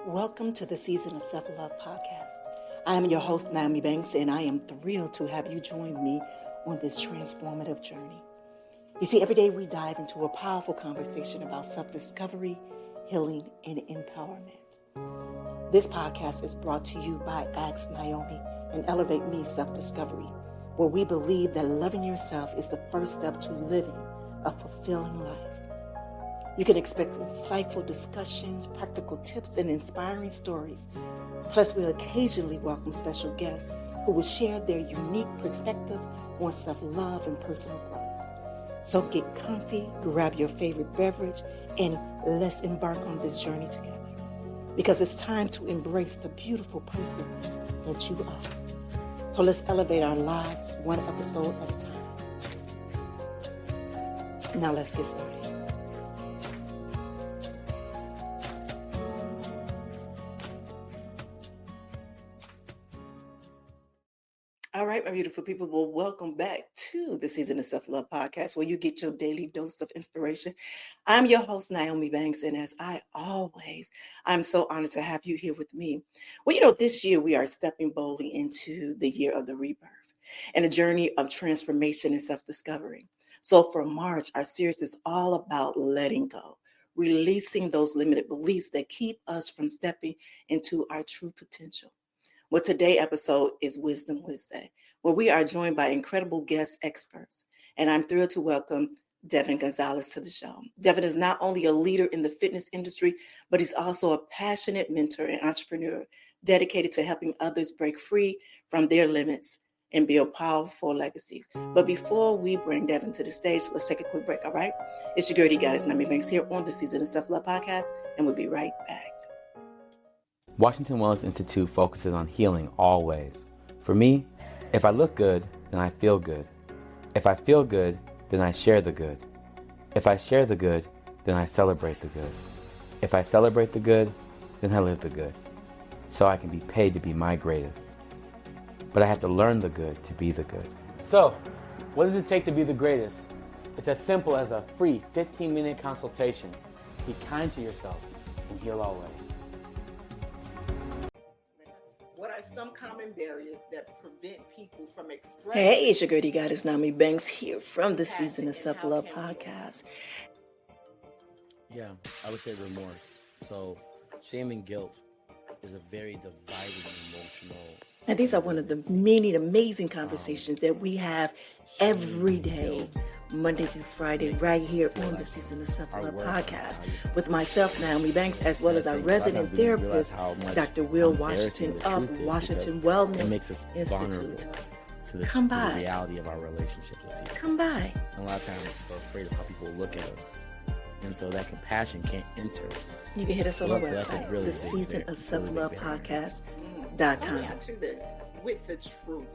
Welcome to the Season of Self-Love podcast. I am your host, Nyomi Banks, and I am thrilled to have you join me on this transformative journey. You see, every day we dive into a powerful conversation about self-discovery, healing, and empowerment. This podcast is brought to you by Ask Nyomi and Elevate Me Self-Discovery, where we believe that loving yourself is the first step to living a fulfilling life. You can expect insightful discussions, practical tips, and inspiring stories. Plus, we'll occasionally welcome special guests who will share their unique perspectives on self-love and personal growth. So get comfy, grab your favorite beverage, and let's embark on this journey together. Because it's time to embrace the beautiful person that you are. So let's elevate our lives one episode at a time. Now let's get started. All right, my beautiful people. Well, welcome back to the Season of Self-Love podcast, where you get your daily dose of inspiration. I'm your host, Nyomi Banks, and as I'm so honored to have you here with me. Well, this year we are stepping boldly into the year of the rebirth and a journey of transformation and self-discovery. So for March, our series is all about letting go, releasing those limited beliefs that keep us from stepping into our true potential. Well, today's episode is Wisdom Wednesday, where we are joined by incredible guest experts. And I'm thrilled to welcome Devan Gonzalez to the show. Devan is not only a leader in the fitness industry, but he's also a passionate mentor and entrepreneur dedicated to helping others break free from their limits and build powerful legacies. But before we bring Devan to the stage, let's take a quick break, all right? It's your girl, Goddess Nyomi Banks here on the Season of Self-Love podcast, and we'll be right back. Washington Wellness Institute focuses on healing always. For me, if I look good, then I feel good. If I feel good, then I share the good. If I share the good, then I celebrate the good. If I celebrate the good, then I live the good. So I can be paid to be my greatest. But I have to learn the good to be the good. So, what does it take to be the greatest? It's as simple as a free 15-minute consultation. Be kind to yourself and heal always. What are some common barriers that prevent people from expressing? Hey, it's your girl, Goddess Nyomi Banks here from the Season of Self-Love podcast. Yeah, I would say remorse. So shame and guilt is a very dividing emotional. And these are one of the many amazing conversations that we have every day, Monday through Friday, right here on the Season of Self-Love podcast with myself, Nyomi Banks, as well as our resident therapist, Dr. Will Washington of Washington Wellness Institute. Come by. The reality of our relationships with people. Come by. And a lot of times we're afraid of how people look at us. And so that compassion can't enter. You can hit us on the That's website, really the Season of Self-Love podcast.com. With the truth.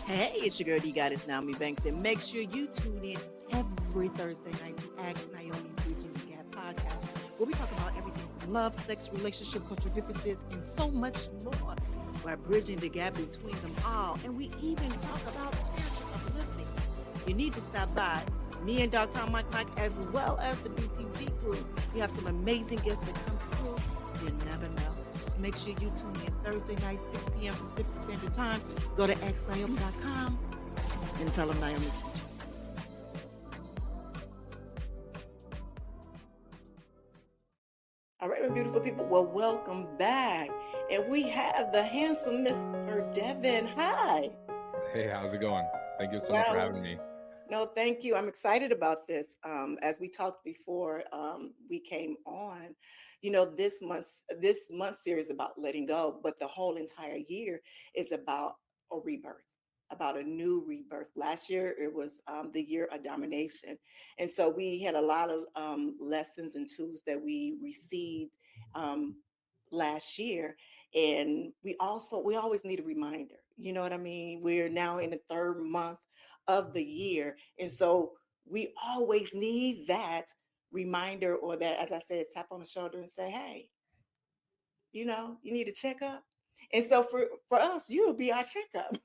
Hey, it's your girl, Goddess Nyomi Banks, and make sure you tune in every Thursday night to Ask Nyomi Bridging the Gap podcast, where we talk about everything from love, sex, relationship, cultural differences, and so much more. We're bridging the gap between them all, and we even talk about spiritual uplifting. You need to stop by. Me and Dr. Mike, as well as the BTG crew. We have some amazing guests that come through. You never know. Just make sure you tune in Thursday night, 6 p.m. Pacific Standard Time. Go to xnyomi.com and tell them Nyomi sent you. All right, my beautiful people. Well, welcome back. And we have the handsome Mr. Devan. Hi. Hey, how's it going? Thank you so much for having me. No, thank you. I'm excited about this. As we talked before we came on, this month series about letting go, but the whole entire year is about a rebirth, about a new rebirth. Last year, it was the year of domination. And so we had a lot of lessons and tools that we received last year. And we always need a reminder. You know what I mean? We're now in the third month of the year. And so we always need that reminder, or that, as I said, tap on the shoulder and say, hey, you need to check up. And so for us, you'll be our checkup.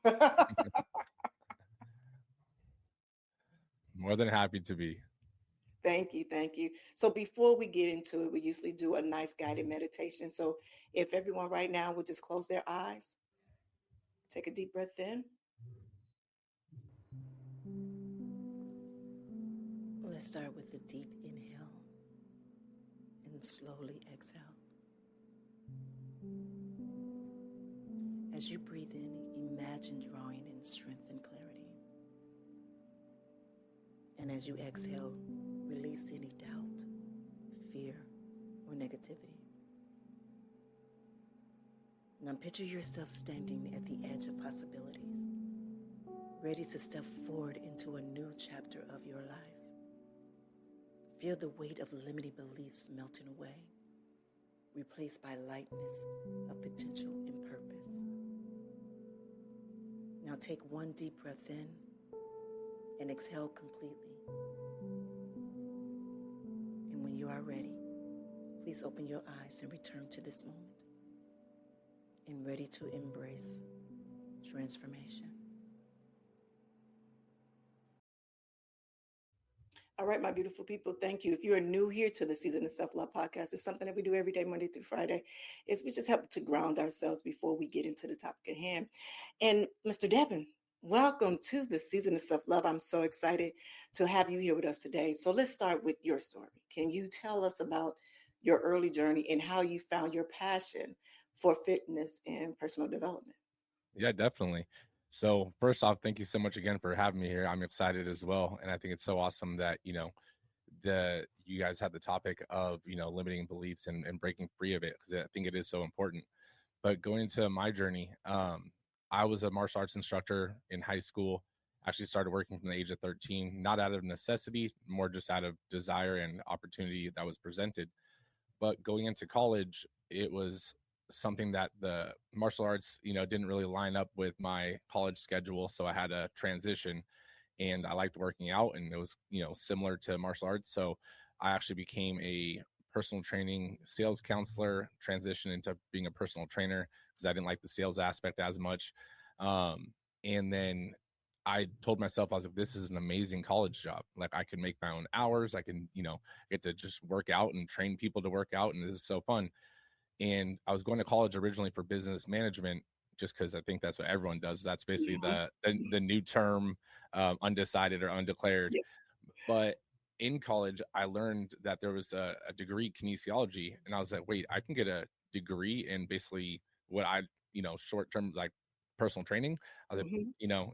More than happy to be. Thank you. Thank you. So before we get into it, we usually do a nice guided meditation. So if everyone right now would just close their eyes, take a deep breath in. Let's start with a deep inhale and slowly exhale. As you breathe in, imagine drawing in strength and clarity. And as you exhale, release any doubt, fear, or negativity. Now picture yourself standing at the edge of possibilities, ready to step forward into a new chapter of your life. Feel the weight of limiting beliefs melting away, replaced by lightness of potential and purpose. Now take one deep breath in and exhale completely. And when you are ready, please open your eyes and return to this moment and ready to embrace transformation. All right, my beautiful people, thank you. If you are new here to the Season of Self-Love podcast, it's something that we do every day, Monday through Friday, is we just help to ground ourselves before we get into the topic at hand. And Mr. Devan, welcome to the Season of Self-Love. I'm so excited to have you here with us today. So let's start with your story. Can you tell us about your early journey and how you found your passion for fitness and personal development? Yeah, definitely. So first off, thank you so much again for having me here. I'm excited as well. And I think it's so awesome that, you guys had the topic of, limiting beliefs and breaking free of it, because I think it is so important. But going into my journey, I was a martial arts instructor in high school. Actually started working from the age of 13, not out of necessity, more just out of desire and opportunity that was presented. But going into college, it was something that the martial arts, didn't really line up with my college schedule. So I had to transition, and I liked working out, and it was, similar to martial arts. So I actually became a personal training sales counselor, transitioned into being a personal trainer because I didn't like the sales aspect as much. And then I told myself, I was like, this is an amazing college job. Like, I can make my own hours. I can, get to just work out and train people to work out. And this is so fun. And I was going to college originally for business management, just because I think that's what everyone does. That's basically the new term, undecided or undeclared. Yeah. But in college, I learned that there was a degree kinesiology, and I was like, wait, I can get a degree in basically what I, short term, like personal training. I was like,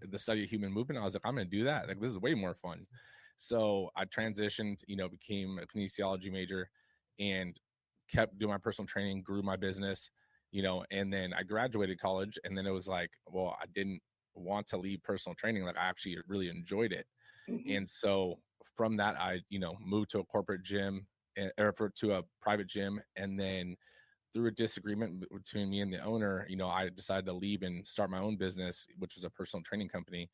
the study of human movement. I was like, I'm going to do that. Like, this is way more fun. So I transitioned, became a kinesiology major and kept doing my personal training, grew my business, and then I graduated college, and then it was like, well, I didn't want to leave personal training. Like, I actually really enjoyed it. And so from that, I, moved to a corporate gym or to a private gym. And then through a disagreement between me and the owner, I decided to leave and start my own business, which was a personal training company.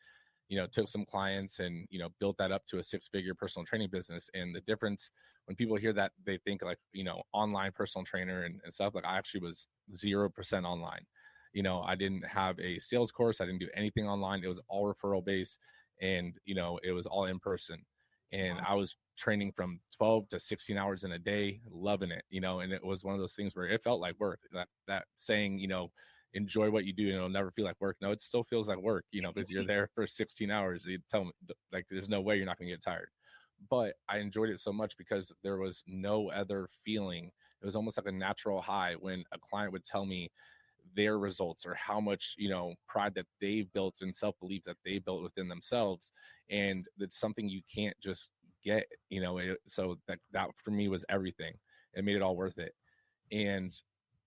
Took some clients and, built that up to a 6-figure personal training business. And the difference when people hear that, they think like, online personal trainer and stuff. Like, I actually was 0% online. I didn't have a sales course. I didn't do anything online. It was all referral based, and, it was all in person. And I was training from 12 to 16 hours in a day, loving it, and it was one of those things where it felt like work. That saying, enjoy what you do and it'll never feel like work. No, it still feels like work, because you're there for 16 hours. You tell me, like, there's no way you're not going to get tired. But I enjoyed it so much because there was no other feeling. It was almost like a natural high when a client would tell me their results or how much, pride that they built and self-belief that they built within themselves. And it's something you can't just get, so that for me was everything. It made it all worth it. And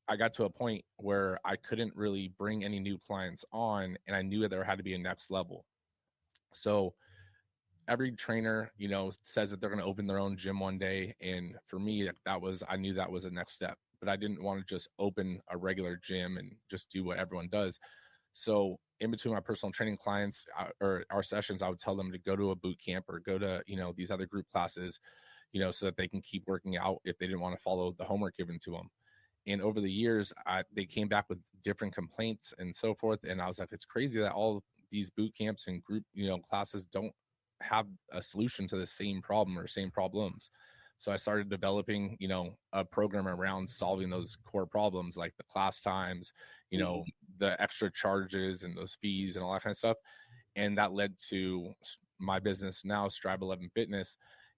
I got to a point where I couldn't really bring any new clients on, and I knew that there had to be a next level. So every trainer, says that they're going to open their own gym one day. And for me, I knew that was the next step, but I didn't want to just open a regular gym and just do what everyone does. So in between my personal training clients or our sessions, I would tell them to go to a boot camp or go to, these other group classes, so that they can keep working out if they didn't want to follow the homework given to them. And over the years, they came back with different complaints and so forth. And I was like, it's crazy that all these boot camps and group, classes don't have a solution to the same problem or same problems. So I started developing, a program around solving those core problems, like the class times, Mhm. the extra charges and those fees and all that kind of stuff. And that led to my business now, Strive 11 Fitness,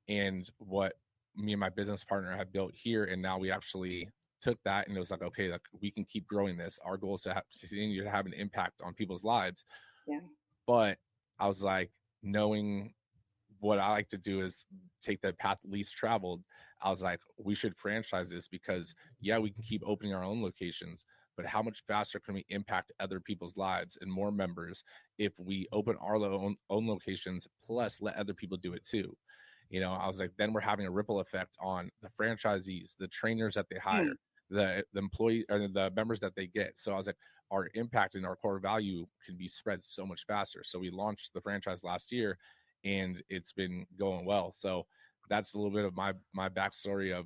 and what me and my business partner have built here. And now we actually took that, and it was like, okay, like we can keep growing this. Our goal is to continue to have an impact on people's lives. Yeah. But I was like, knowing what I like to do is take the path least traveled. I was like, we should franchise this, because yeah, we can keep opening our own locations, but how much faster can we impact other people's lives and more members if we open our own locations, plus let other people do it too? I was like, then we're having a ripple effect on the franchisees, the trainers that they hire, Mm. the employee or the members that they get. So I was like, our impact and our core value can be spread so much faster. So we launched the franchise last year, and it's been going well. So that's a little bit of my backstory of,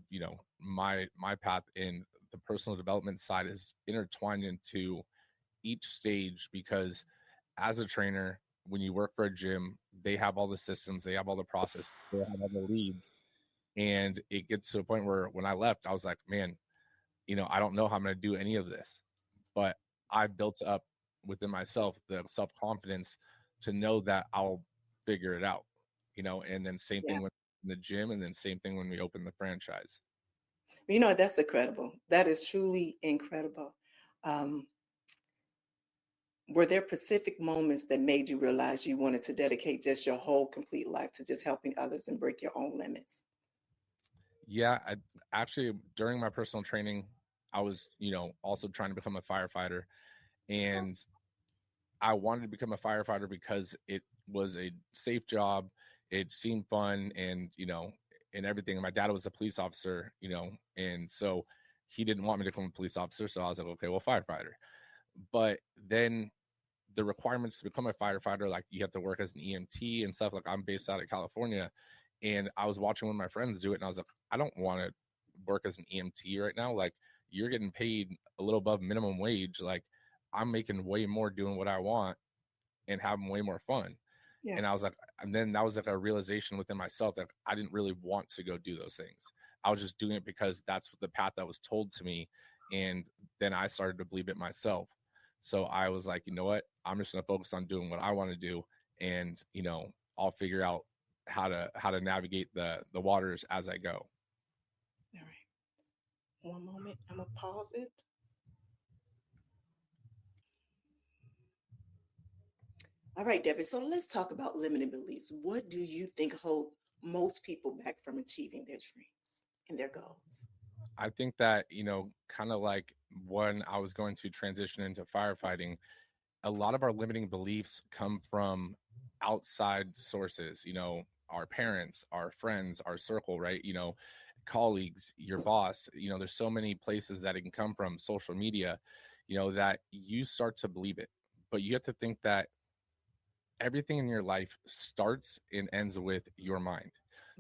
my path in the personal development side is intertwined into each stage, because as a trainer, when you work for a gym, they have all the systems, they have all the process, they have all the leads. And it gets to a point where when I left, I was like, man, I don't know how I'm going to do any of this, but I built up within myself the self-confidence to know that I'll figure it out, and then same Yeah. thing with the gym, and then same thing when we open the franchise. That's incredible. That is truly incredible. Um, were there specific moments that made you realize you wanted to dedicate just your whole complete life to just helping others and break your own limits? Yeah, I actually, during my personal training, I was, also trying to become a firefighter, and I wanted to become a firefighter because it was a safe job. It seemed fun, and and everything. And my dad was a police officer, and so he didn't want me to become a police officer. So I was like, okay, well, firefighter. But then the requirements to become a firefighter, like you have to work as an EMT and stuff. Like I'm based out of California, and I was watching one of my friends do it, and I was like, I don't want to work as an EMT right now. Like you're getting paid a little above minimum wage. Like I'm making way more doing what I want and having way more fun. Yeah. And I was like, and then that was like a realization within myself that I didn't really want to go do those things. I was just doing it because that's the path that was told to me. And then I started to believe it myself. So I was like, you know what? I'm just going to focus on doing what I want to do. And, I'll figure out how to navigate the waters as I go. All right. One moment. I'm going to pause it. All right, Devin. So let's talk about limiting beliefs. What do you think hold most people back from achieving their dreams and their goals? I think that, kind of like when I was going to transition into firefighting, a lot of our limiting beliefs come from outside sources, our parents, our friends, our circle, right? Colleagues, your boss, there's so many places that it can come from, social media, that you start to believe it. But you have to think that everything in your life starts and ends with your mind.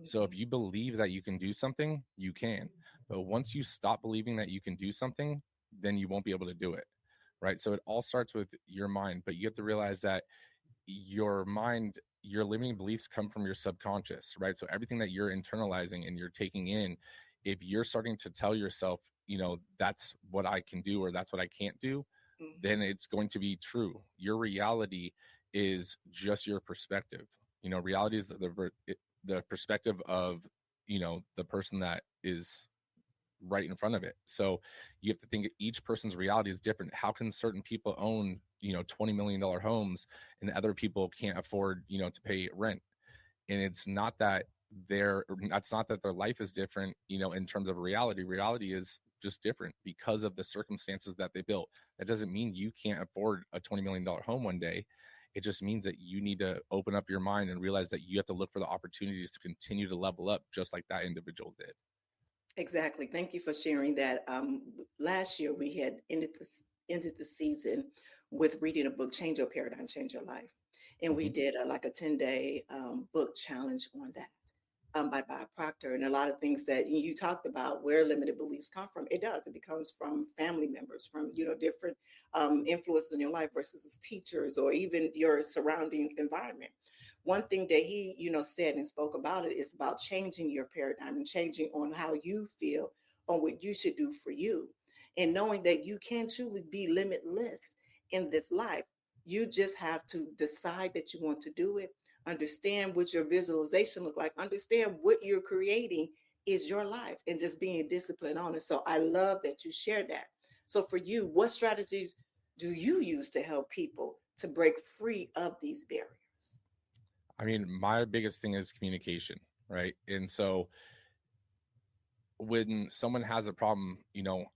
So if Mhm. you believe that you can do something, you can. But once you stop believing that you can do something, then you won't be able to do it. Right. So it all starts with your mind, but you have to realize that your mind, your limiting beliefs come from your subconscious, right? So everything that you're internalizing and you're taking in, if you're starting to tell yourself, that's what I can do or that's what I can't do, then Mhm. it's going to be true. Your reality is just your perspective. Reality is the perspective of, the person that is right in front of it. So you have to think each person's reality is different. How can certain people own, $20 million homes and other people can't afford, to pay rent? And it's not that that's not that their life is different, in terms of reality. Reality is just different because of the circumstances that they built. That doesn't mean you can't afford a $20 million home one day. It just means that you need to open up your mind and realize that you have to look for the opportunities to continue to level up just like that individual did. Exactly. Thank you for sharing that. Last year we had ended the season with reading a book, Change Your Paradigm, Change Your Life, and we Mhm. did like a 10-day book challenge on that by Bob Proctor, and a lot of things that you talked about where limited beliefs come from. It does. It comes from family members, from different influences in your life versus teachers or even your surrounding environment. one thing that he, said and spoke about it is about changing your paradigm and changing on how you feel on what you should do for you. And knowing that you can truly be limitless in this life. You just have to decide that you want to do it, understand what your visualization look like, understand what you're creating is your life, and just being disciplined on it. So I love that you shared that. So for you, what strategies do you use to help people to break free of these barriers? I mean, my biggest thing is communication, right? And so when someone has a problem,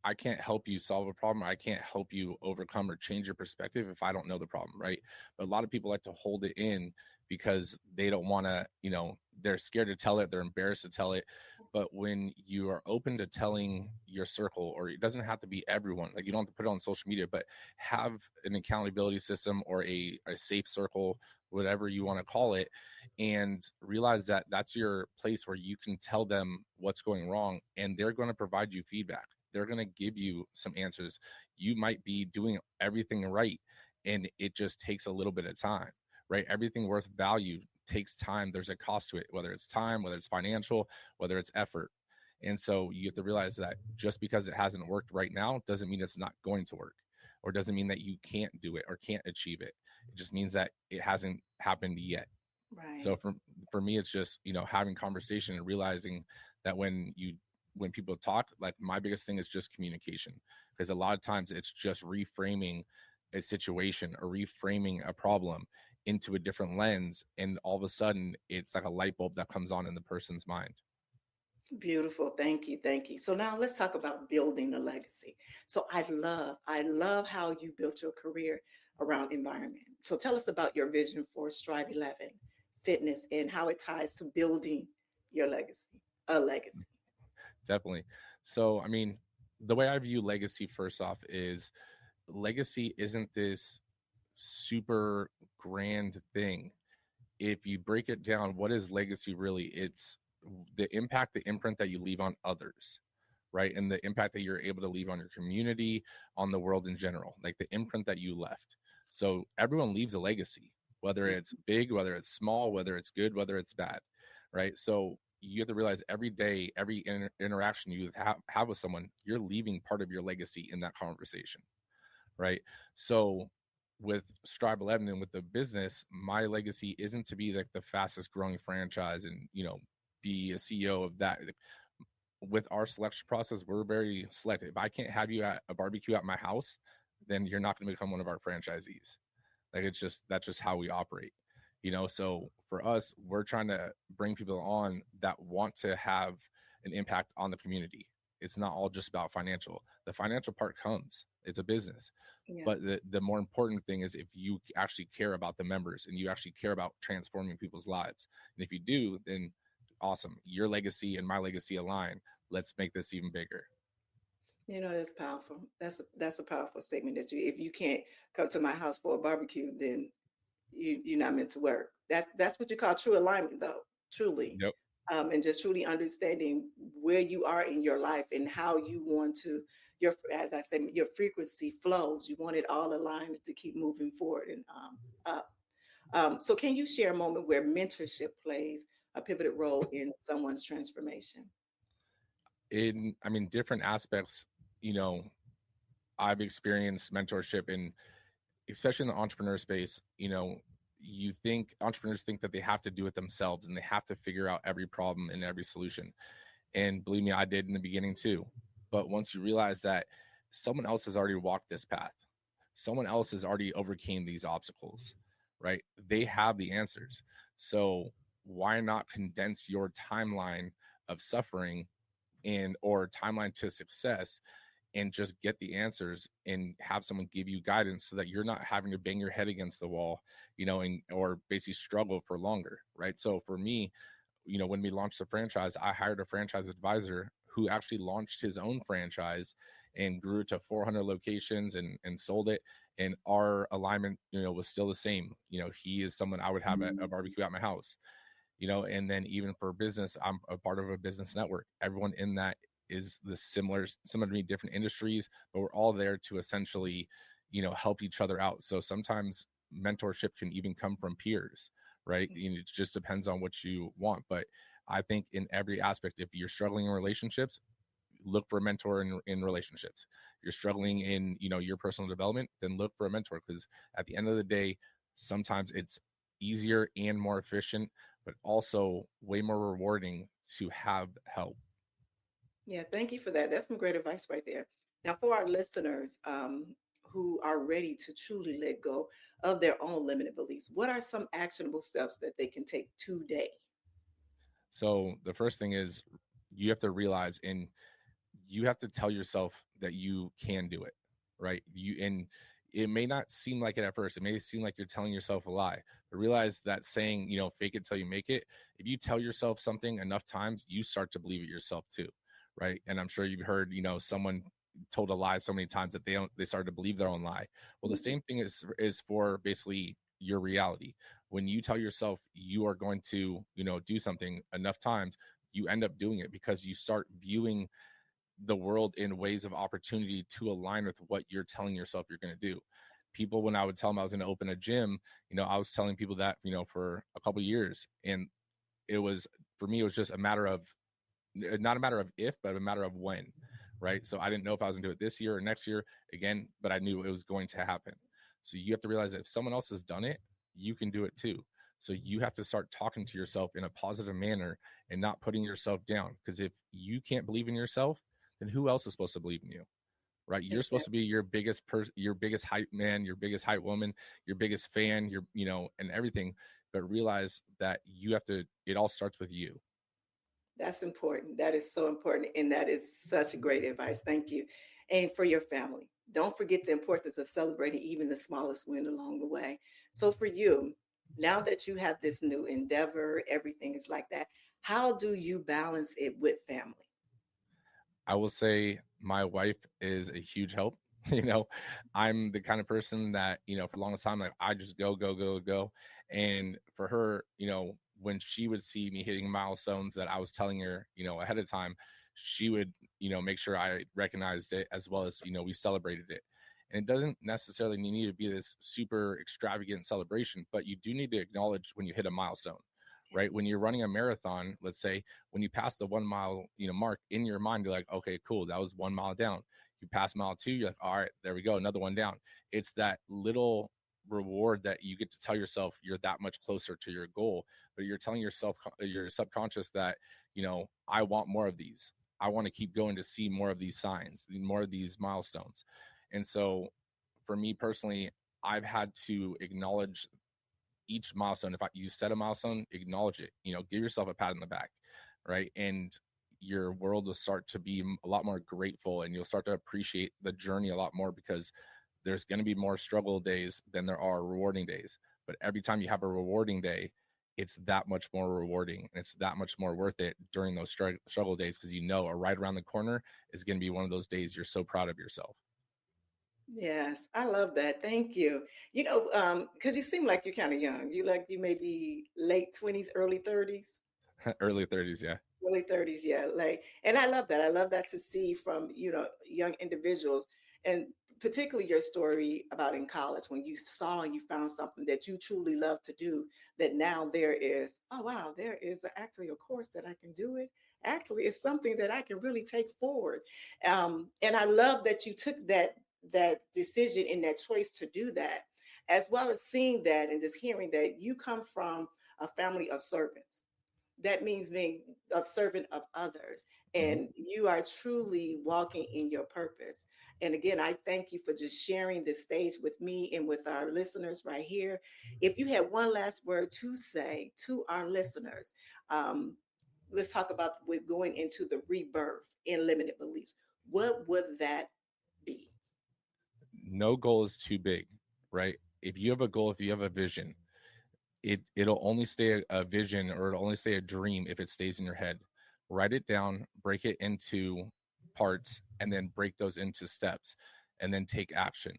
I can't help you solve a problem. I can't help you overcome or change your perspective if I don't know the problem, right? But a lot of people like to hold it in because they don't want to, they're scared to tell it. They're embarrassed to tell it. But when you are open to telling your circle, or it doesn't have to be everyone, like you don't have to put it on social media, but have an accountability system or a safe circle, whatever you want to call it, and realize that that's your place where you can tell them what's going wrong, and they're going to provide you feedback. They're going to give you some answers. You might be doing everything right, and it just takes a little bit of time, right? Everything worth value takes time. There's a cost to it, whether it's time, whether it's financial, whether it's effort. And so you have to realize that just because it hasn't worked right now doesn't mean it's not going to work, or doesn't mean that you can't do it or can't achieve it. It just means that it hasn't happened yet. Right. So for me, it's just, having conversation and realizing that when people talk, like my biggest thing is just communication, because a lot of times it's just reframing a situation or reframing a problem into a different lens. And all of a sudden it's like a light bulb that comes on in the person's mind. Beautiful. Thank you. Thank you. So now let's talk about building a legacy. So I love how you built your career around environment. So tell us about your vision for Strive 11 Fitness and how it ties to building your legacy, a legacy. Definitely. So, I mean, the way I view legacy, first off, is legacy isn't this super grand thing. If you break it down, what is legacy really? It's the impact, the imprint that you leave on others, right? And the impact that you're able to leave on your community, on the world in general, like the imprint that you left. So everyone leaves a legacy, whether it's big, whether it's small, whether it's good, whether it's bad, right? So you have to realize every day, every interaction you have with someone, you're leaving part of your legacy in that conversation, right? So with Strive 11 and with the business, my legacy isn't to be like the fastest growing franchise and, be a CEO of that. With our selection process, we're very selective. If I can't have you at a barbecue at my house, then you're not going to become one of our franchisees. Like that's just how we operate, So for us, we're trying to bring people on that want to have an impact on the community. It's not all just about financial. The financial part comes. It's a business. Yeah. But the more important thing is if you actually care about the members and you actually care about transforming people's lives. And if you do, then awesome. Your legacy and my legacy align. Let's make this even bigger. That's powerful. That's a powerful statement that if you can't come to my house for a barbecue, then you're not meant to work. That's what you call true alignment, though. Truly. Yep. And just truly understanding where you are in your life and how you want to as I said, your frequency flows. You want it all aligned to keep moving forward and up. So can you share a moment where mentorship plays a pivotal role in someone's transformation? Different aspects, I've experienced mentorship in, especially in the entrepreneur space. Entrepreneurs think that they have to do it themselves and they have to figure out every problem and every solution. And believe me, I did in the beginning too. But once you realize that someone else has already walked this path, someone else has already overcame these obstacles, right? They have the answers. So why not condense your timeline of suffering or timeline to success and just get the answers and have someone give you guidance so that you're not having to bang your head against the wall, or basically struggle for longer, right? So for me, when we launched the franchise, I hired a franchise advisor who actually launched his own franchise and grew to 400 locations and sold it. And our alignment, was still the same. He is someone I would have at a barbecue at my house, and then even for business, I'm a part of a business network. Everyone in that is the similar to me, different industries, but we're all there to essentially, help each other out. So sometimes mentorship can even come from peers, right? It just depends on what you want. But I think in every aspect, if you're struggling in relationships, look for a mentor in relationships. You're struggling in, your personal development, then look for a mentor, because at the end of the day, sometimes it's easier and more efficient, but also way more rewarding to have help. Yeah, thank you for that. That's some great advice right there. Now, for our listeners who are ready to truly let go of their own limited beliefs, what are some actionable steps that they can take today? So the first thing is, you have to realize, and you have to tell yourself that you can do it, right? And it may not seem like it at first. It may seem like you're telling yourself a lie, but realize that saying, fake it till you make it. If you tell yourself something enough times, you start to believe it yourself too, right? And I'm sure you've heard, someone told a lie so many times that they started to believe their own lie. Well, the same thing is for basically your reality. When you tell yourself you are going to, do something enough times, you end up doing it, because you start viewing the world in ways of opportunity to align with what you're telling yourself you're going to do. People, when I would tell them I was going to open a gym, I was telling people that, for a couple of years. And it was, for me, it was just a matter of, not a matter of if, but a matter of when, right? So I didn't know if I was going to do it this year or next year again, but I knew it was going to happen. So you have to realize that if someone else has done it, you can do it too. So you have to start talking to yourself in a positive manner and not putting yourself down. Because if you can't believe in yourself, then who else is supposed to believe in you, right? You're supposed to be your biggest your biggest hype man, your biggest hype woman, your biggest fan, and everything. But realize that you have to, it all starts with you. That's important. That is so important. And that is such great advice. Thank you. And for your family, don't forget the importance of celebrating even the smallest win along the way. So, for you, now that you have this new endeavor, everything is like that, how do you balance it with family? I will say my wife is a huge help. you know, I'm the kind of person that, for the longest time, like, I just go, go, go, go. And for her, when she would see me hitting milestones that I was telling her, ahead of time, she would, make sure I recognized it, as well as, we celebrated it. And it doesn't necessarily need to be this super extravagant celebration, but you do need to acknowledge when you hit a milestone, right? When you're running a marathon, let's say, when you pass the 1 mile, mark, in your mind, you're like, okay, cool, that was 1 mile down. You pass mile 2, you're like, all right, there we go, another one down. It's that little reward that you get to tell yourself you're that much closer to your goal. But you're telling yourself, your subconscious, that, I want more of these. I want to keep going to see more of these signs, more of these milestones. And so for me personally, I've had to acknowledge each milestone. If you set a milestone, acknowledge it, give yourself a pat on the back, right? And your world will start to be a lot more grateful, and you'll start to appreciate the journey a lot more, because there's going to be more struggle days than there are rewarding days. But every time you have a rewarding day, it's that much more rewarding, and it's that much more worth it during those struggle days, because right around the corner is going to be one of those days you're so proud of yourself. Yes, I love that. Thank you. Because you seem like you're kind of young. You may be late 20s, early 30s. Early 30s, yeah. Early 30s, yeah. And I love that. I love that to see from, young individuals, and particularly your story about in college when you saw and you found something that you truly love to do, that now there is, oh wow, there is actually a course that I can do it. Actually, it's something that I can really take forward. And I love that you took that decision and that choice to do that, as well as seeing that and just hearing that you come from a family of servants. That means being a servant of others, Mm-hmm. and you are truly walking in your purpose. And again, I thank you for just sharing this stage with me and with our listeners right here. If you had one last word to say to our listeners, um, let's talk about with going into the rebirth in limited beliefs. What would that be? No goal is too big, right? If you have a goal, if you have a vision, it'll only stay a vision, or it'll only stay a dream if it stays in your head. Write it down, break it into parts, and then break those into steps, and then take action.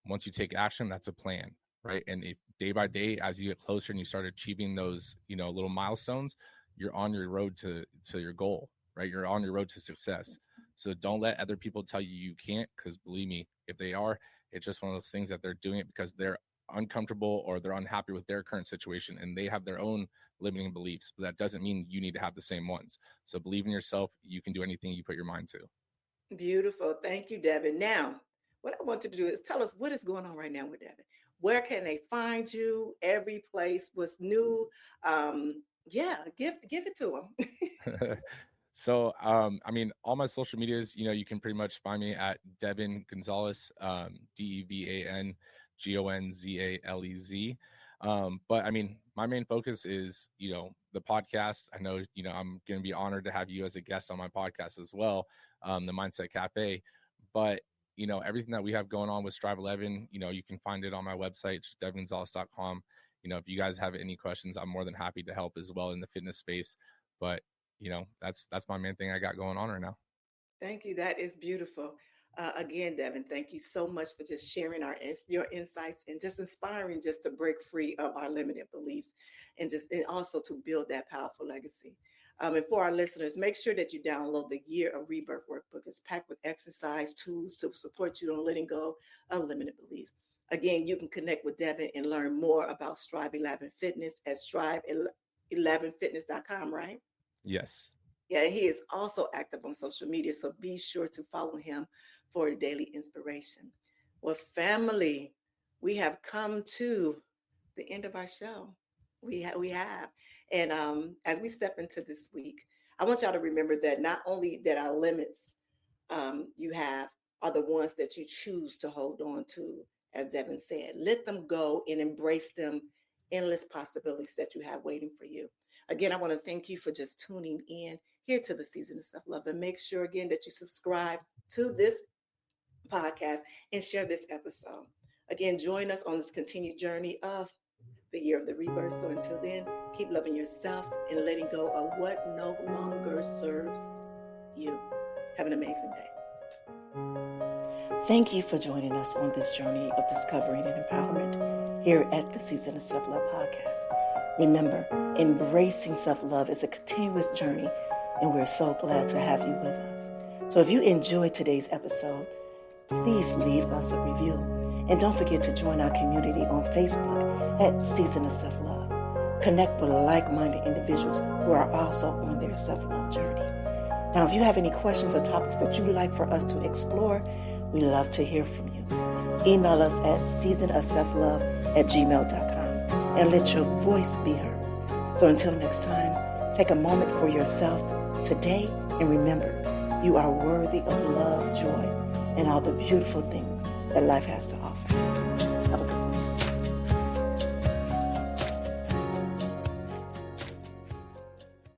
Once you take action, that's a plan, right? And if day by day, as you get closer and you start achieving those, little milestones, you're on your road to your goal, right? You're on your road to success. So don't let other people tell you you can't, because believe me, if they are, it's just one of those things that they're doing it because they're uncomfortable or they're unhappy with their current situation and they have their own limiting beliefs, but that doesn't mean you need to have the same ones. So believe in yourself. You can do anything you put your mind to. Beautiful. Thank you, Devin. Now, what I want you to do is tell us what is going on right now with Devin. Where can they find you? Every place, what's new? Yeah, give it to them. So, I mean, all my social medias, you can pretty much find me at Devan Gonzalez, DevanGonzalez. But I mean, my main focus is, the podcast. I know, I'm going to be honored to have you as a guest on my podcast as well, the Mindset Cafe. But, everything that we have going on with Strive 11, you can find it on my website, DevanGonzalez.com. If you guys have any questions, I'm more than happy to help as well in the fitness space. But that's my main thing I got going on right now. Thank you. That is beautiful. Again, Devin, thank you so much for just sharing your insights and just inspiring just to break free of our limited beliefs and also to build that powerful legacy. And for our listeners, make sure that you download the Year of Rebirth workbook. It's packed with exercise tools to support you on letting go of limited beliefs. Again, you can connect with Devin and learn more about Strive 11 Fitness at strive11fitness.com, right? Yes. Yeah, he is also active on social media, so be sure to follow him for daily inspiration. Well, family, we have come to the end of our show. We have. And as we step into this week, I want y'all to remember that not only that our limits you have are the ones that you choose to hold on to, as Devin said. Let them go and embrace them endless possibilities that you have waiting for you. Again, I want to thank you for just tuning in here to the Season of Self-Love. And make sure, again, that you subscribe to this podcast and share this episode. Again, join us on this continued journey of the Year of the Rebirth. So until then, keep loving yourself and letting go of what no longer serves you. Have an amazing day. Thank you for joining us on this journey of discovering and empowerment here at the Season of Self-Love podcast. Remember, embracing self-love is a continuous journey, and we're so glad to have you with us. So if you enjoyed today's episode, please leave us a review. And don't forget to join our community on Facebook at Season of Self-Love. Connect with like-minded individuals who are also on their self-love journey. Now, if you have any questions or topics that you'd like for us to explore, we love to hear from you. Email us at seasonofselflove@gmail.com and let your voice be heard. So until next time, take a moment for yourself today and remember, you are worthy of love, joy, and all the beautiful things that life has to offer.